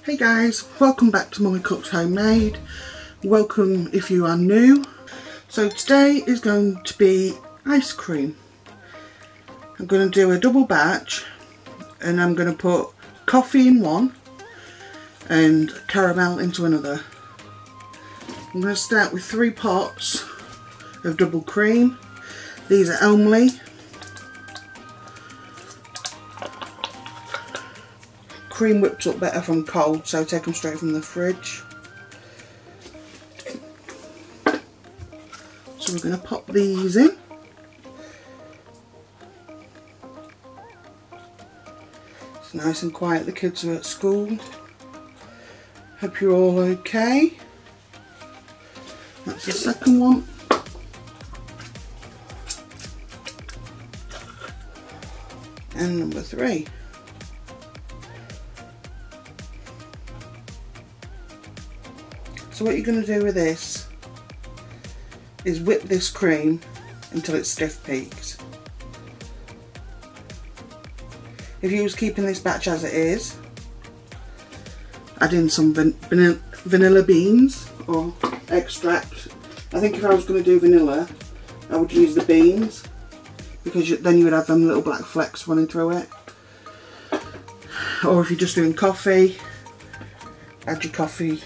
Hey guys, welcome back to My Cooked Homemade. Welcome if you are new. So today is going to be ice cream. I'm going to do a double batch and I'm going to put coffee in one and caramel into another. I'm going to start with 3 pots of double cream. These are elmlea. Cream whipped up better from cold, so take them straight from the fridge. So we're going to pop these in. It's nice and quiet, the kids are at school. Hope you're all okay. That's the second one. And number 3. So what you're going to do with this is whip this cream until it's stiff peaks. If you was keeping this batch as it is, add in some vanilla beans or extract. I think if I was going to do vanilla, I would use the beans, because then you would have them little black flecks running through it. Or if you're just doing coffee, add your coffee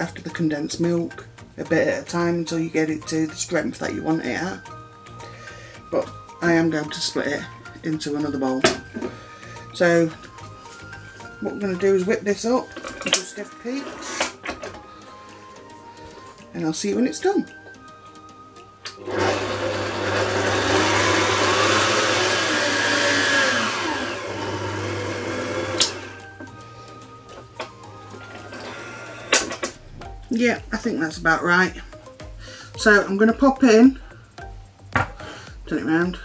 after the condensed milk, a bit at a time until you get it to the strength that you want it at. But I am going to split it into another bowl. So what we're going to do is whip this up until stiff peaks, and I'll see you when it's done. Yeah, I think that's about right. So I'm going to pop in, turn it around,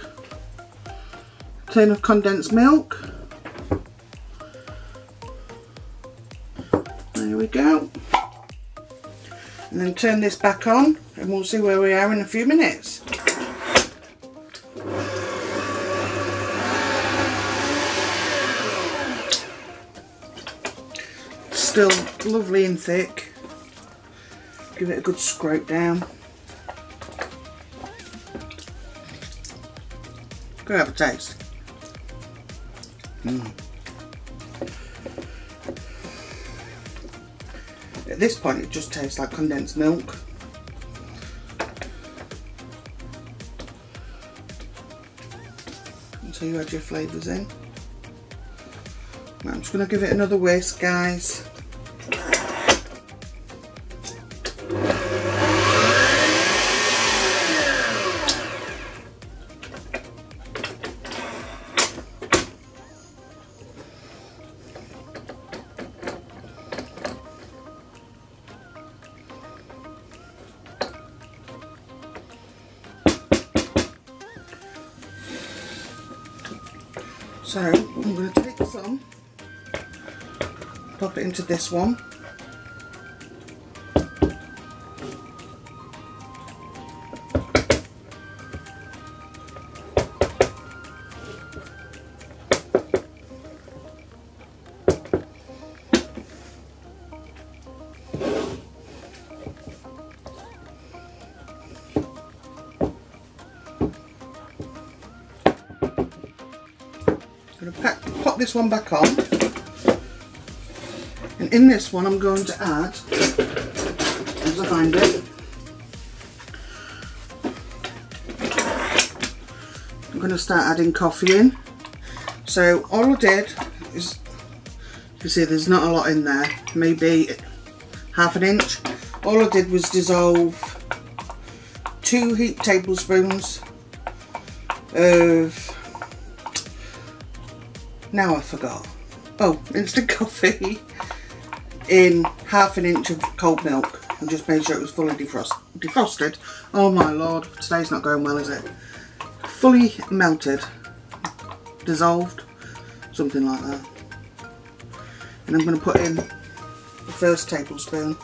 a tin of condensed milk. There we go. And then turn this back on and we'll see where we are in a few minutes. Still lovely and thick. Give it a good scrape down. Go have a taste. At this point it just tastes like condensed milk. Until you add your flavours in. I'm just going to give it another whisk, guys. So I'm going to take some, pop it into this one. I'm going to pop this one back on, and in this one I'm going to add, as I find it, I'm going to start adding coffee in. So all I did is, you see there's not a lot in there, maybe half an inch. All I did was dissolve 2 heaped tablespoons of, now I forgot. Oh, instant coffee in half an inch of cold milk, and just made sure it was fully defrosted. Oh my lord, today's not going well, is it? Fully melted, dissolved, something like that. And I'm going to put in the first tablespoon.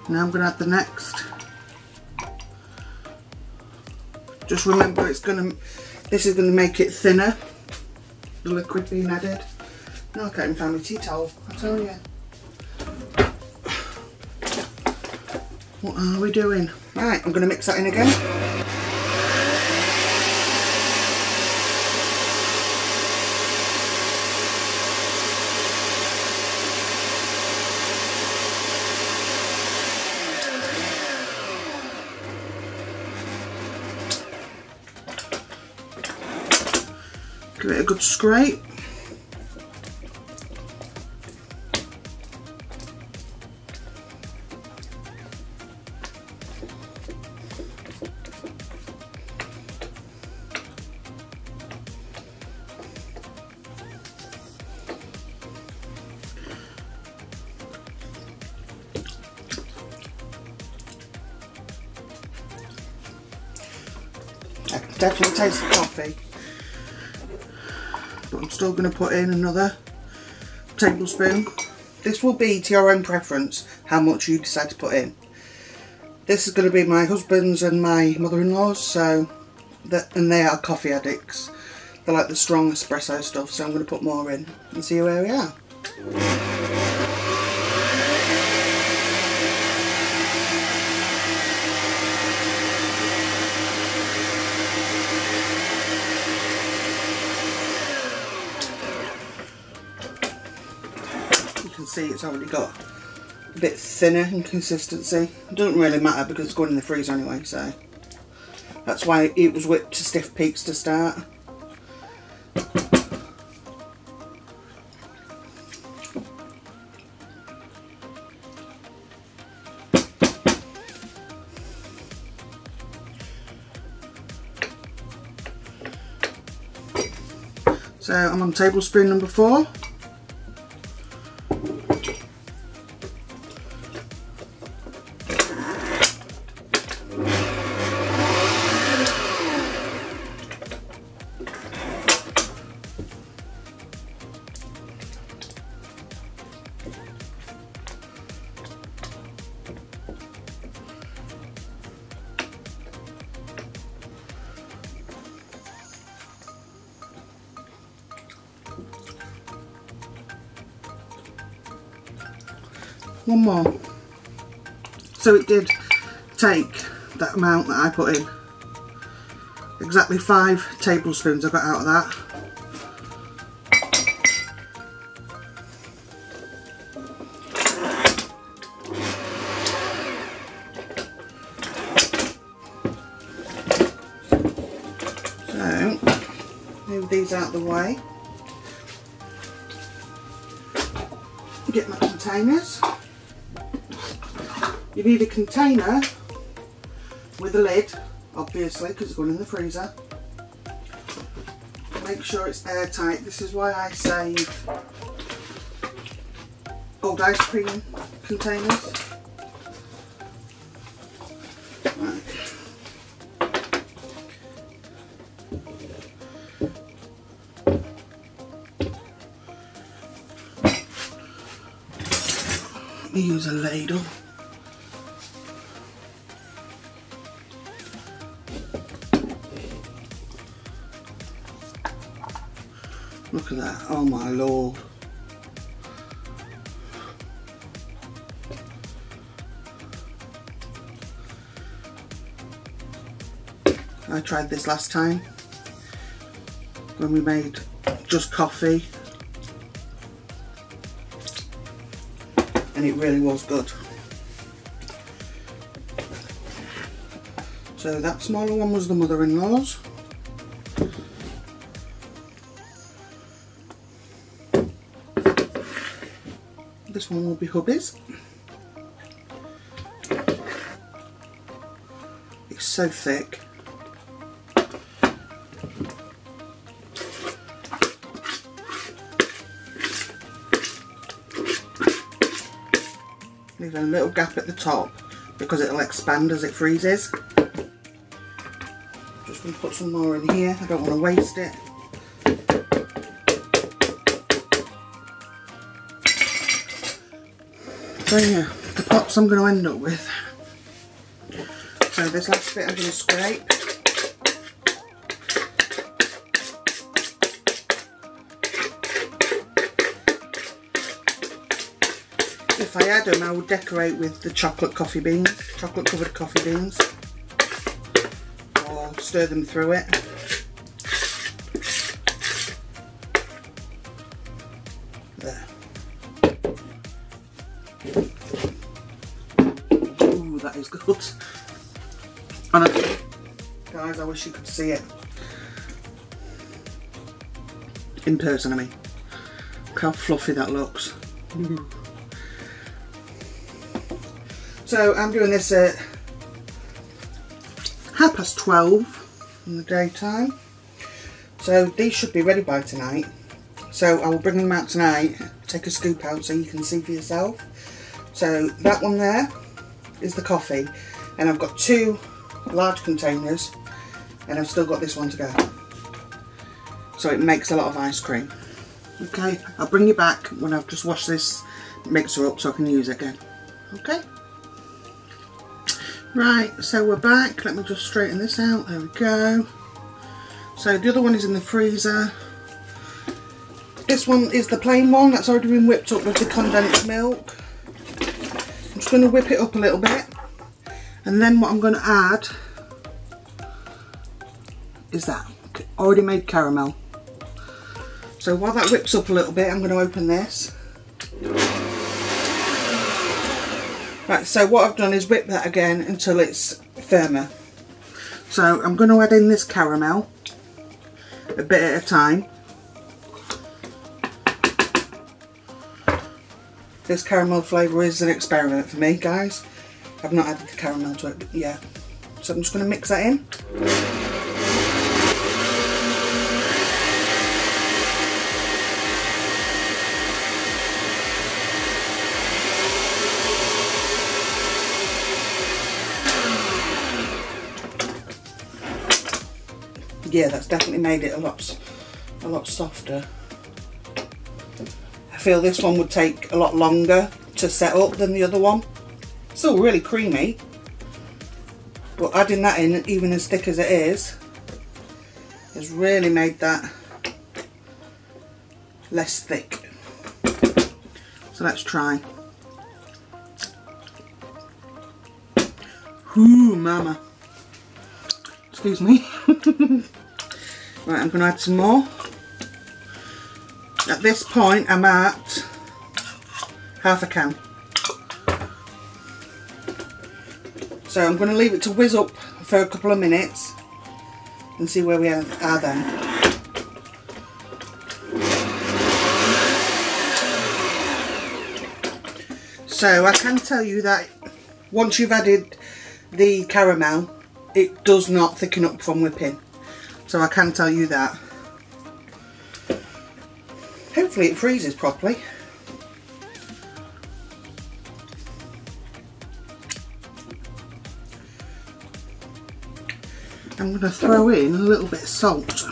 Now I'm going to add the next. Just remember this is going to make it thinner, the liquid being added. No, I can't even find my tea towel, I tell you. What are we doing? Right, I'm going to mix that in again. Give it a good scrape. I can definitely taste the coffee. But I'm still going to put in another tablespoon. This will be to your own preference how much you decide to put in. This is going to be my husband's and my mother-in-law's, and they are coffee addicts. They like the strong espresso stuff, so I'm going to put more in and see where we are. See, it's already got a bit thinner in consistency. It doesn't really matter because it's going in the freezer anyway, so that's why it was whipped to stiff peaks to start. So I'm on tablespoon number 4. One more. So it did take that amount that I put in. Exactly 5 tablespoons I got out of that. So move these out of the way. Get my containers. You need a container with a lid, obviously, because it's going in the freezer. Make sure it's airtight. This is why I save old ice cream containers. Right. Let me use a ladle. Look at that, oh my lord. I tried this last time when we made just coffee and it really was good. So that smaller one was the mother-in-law's. This one will be hubby's. It's so thick. Leave a little gap at the top because it'll expand as it freezes. Just going to put some more in here, I don't want to waste it. So yeah, the pots I'm going to end up with. So this last bit I'm going to scrape. If I had them, I would decorate with the chocolate coffee beans, chocolate covered coffee beans, or stir them through it. There. Ooh, that is good. Honestly, guys, I wish you could see it in person. I mean, look how fluffy that looks. Ooh. So I'm doing this at 12:30 in the daytime. So these should be ready by tonight. So I will bring them out tonight, take a scoop out so you can see for yourself. So that one there is the coffee, and I've got 2 large containers, and I've still got this one to go. So it makes a lot of ice cream. Okay, I'll bring you back when I've just washed this mixer up so I can use it again. Okay. Right, so we're back. Let me just straighten this out. There we go. So the other one is in the freezer. This one is the plain one that's already been whipped up with the condensed milk. I'm just going to whip it up a little bit, and then what I'm going to add is that already made caramel. So while that whips up a little bit, I'm going to open this. Right, so what I've done is whip that again until it's firmer. So I'm going to add in this caramel a bit at a time. This caramel flavour is an experiment for me, guys. I've not added the caramel to it yet. So I'm just going to mix that in. Yeah, that's definitely made it a lot softer. I feel this one would take a lot longer to set up than the other one. Still really creamy, but adding that in, even as thick as it is, has really made that less thick. So let's try. Ooh, mama. Excuse me. Right, I'm going to add some more. At this point I'm at half a can. So I'm going to leave it to whiz up for a couple of minutes and see where we are then. So I can tell you that once you've added the caramel, it does not thicken up from whipping. So I can tell you that. Hopefully it freezes properly. I'm going to throw in a little bit of salt.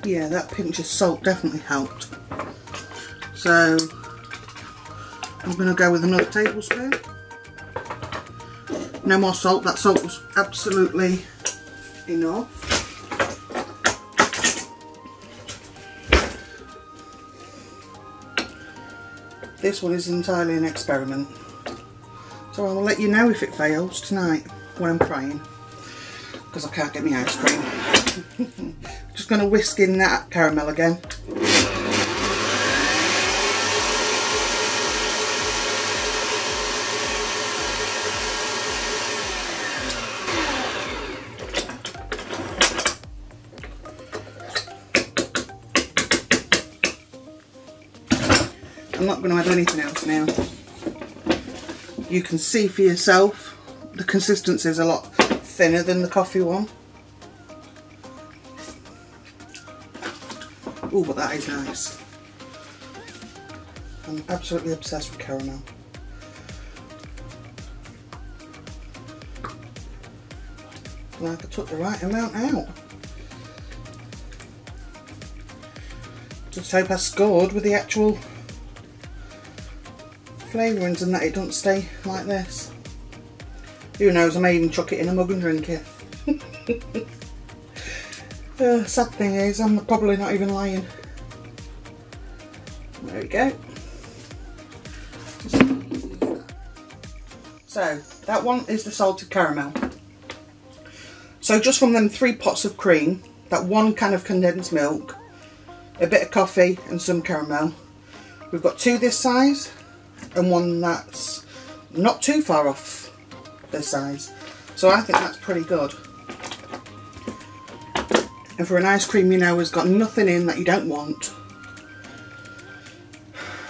Yeah, that pinch of salt definitely helped. So I'm going to go with another tablespoon. No more salt, that salt was absolutely enough. This one is entirely an experiment. So I'll let you know if it fails tonight when I'm crying, because I can't get my ice cream. Just going to whisk in that caramel again. I'm not going to add anything else now. You can see for yourself the consistency is a lot thinner than the coffee one. Oh, but that is nice. I'm absolutely obsessed with caramel. Like I took the right amount out. Just hope I scored with the actual flavourings and that it doesn't stay like this. Who knows, I may even chuck it in a mug and drink it. Sad thing is, I'm probably not even lying. There we go. So, that one is the salted caramel. So just from them 3 pots of cream, that 1 can of condensed milk, a bit of coffee and some caramel. We've got 2 this size and 1 that's not too far off this size. So I think that's pretty good. And for an ice cream, you know, has got nothing in that you don't want.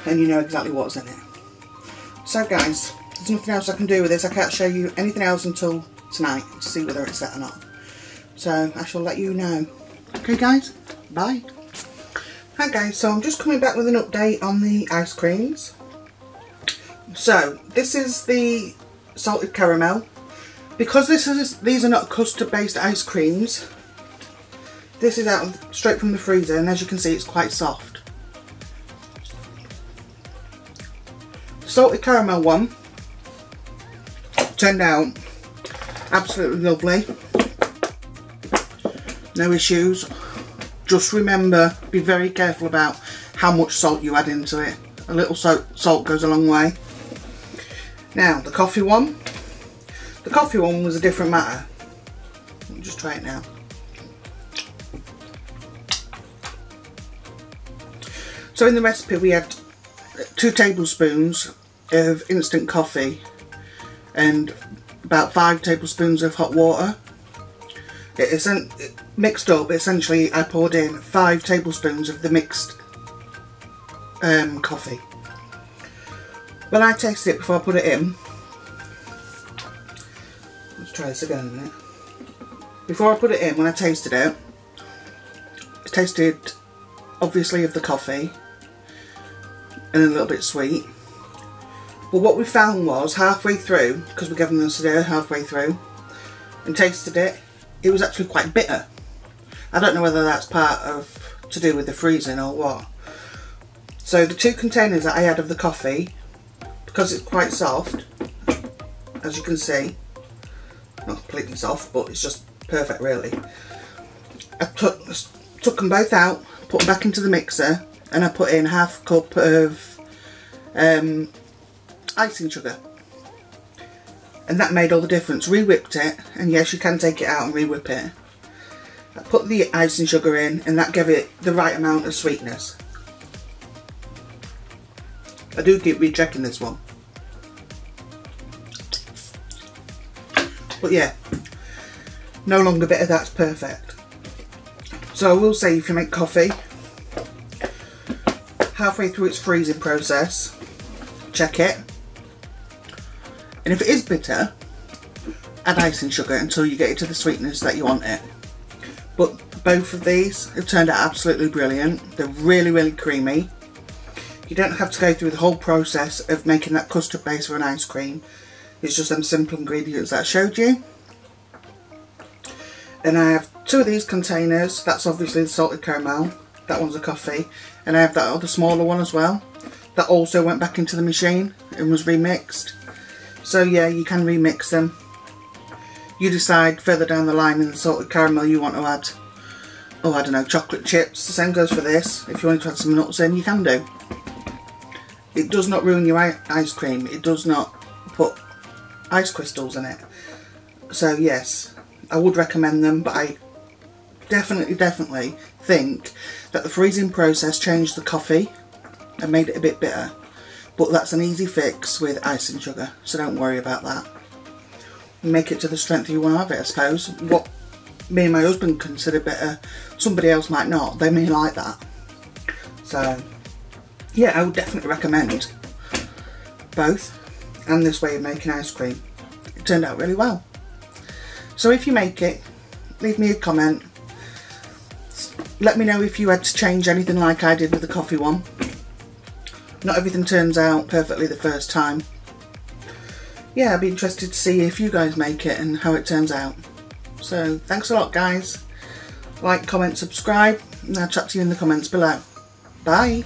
And you know exactly what's in it. So guys, there's nothing else I can do with this. I can't show you anything else until tonight to see whether it's set or not. So I shall let you know. Okay guys, bye. Hi guys, so I'm just coming back with an update on the ice creams. So this is the salted caramel. Because these are not custard based ice creams, this is out straight from the freezer, and as you can see it's quite soft. The salted caramel one turned out absolutely lovely. No issues. Just remember, be very careful about how much salt you add into it. A little salt goes a long way. Now the coffee one. The coffee one was a different matter. Let me just try it now. So in the recipe we had 2 tablespoons of instant coffee and about 5 tablespoons of hot water. It mixed up. Essentially I poured in 5 tablespoons of the mixed coffee. When I tasted it before I put it in, let's try this again in a minute. Before I put it in, when I tasted it, it tasted obviously of the coffee and a little bit sweet. But what we found was halfway through, because we gave them the stir halfway through and tasted it, it was actually quite bitter. I don't know whether that's part of to do with the freezing or what. So the 2 containers that I had of the coffee, because it's quite soft, as you can see, not completely soft, but it's just perfect really. I took them both out, put them back into the mixer, and I put in half a cup of icing sugar. And that made all the difference. Re-whipped it, and yes, you can take it out and re-whip it. I put the icing sugar in, and that gave it the right amount of sweetness. I do keep rechecking this one. But yeah, no longer bitter, that's perfect. So I will say, if you make coffee, halfway through its freezing process, check it. And if it is bitter, add icing sugar until you get it to the sweetness that you want it. But both of these have turned out absolutely brilliant. They're really, really creamy. You don't have to go through the whole process of making that custard base for an ice cream. It's just them simple ingredients that I showed you. And I have 2 of these containers. That's obviously the salted caramel. That one's a coffee. And I have that other smaller one as well. That also went back into the machine and was remixed. So yeah, you can remix them. You decide further down the line in the salted caramel you want to add, oh I don't know, chocolate chips. The same goes for this. If you want to add some nuts in, you can do. It does not ruin your ice cream. It does not put ice crystals in it. So yes, I would recommend them, but I definitely think that the freezing process changed the coffee and made it a bit bitter. But that's an easy fix with icing sugar, so don't worry about that. Make it to the strength you want to have it, I suppose. What me and my husband consider bitter, somebody else might not. They may like that. So, yeah, I would definitely recommend both and this way of making ice cream. It turned out really well. So if you make it, leave me a comment. Let me know if you had to change anything like I did with the coffee one. Not everything turns out perfectly the first time. Yeah, I'd be interested to see if you guys make it and how it turns out. So thanks a lot, guys. Like, comment, subscribe, and I'll chat to you in the comments below. Bye.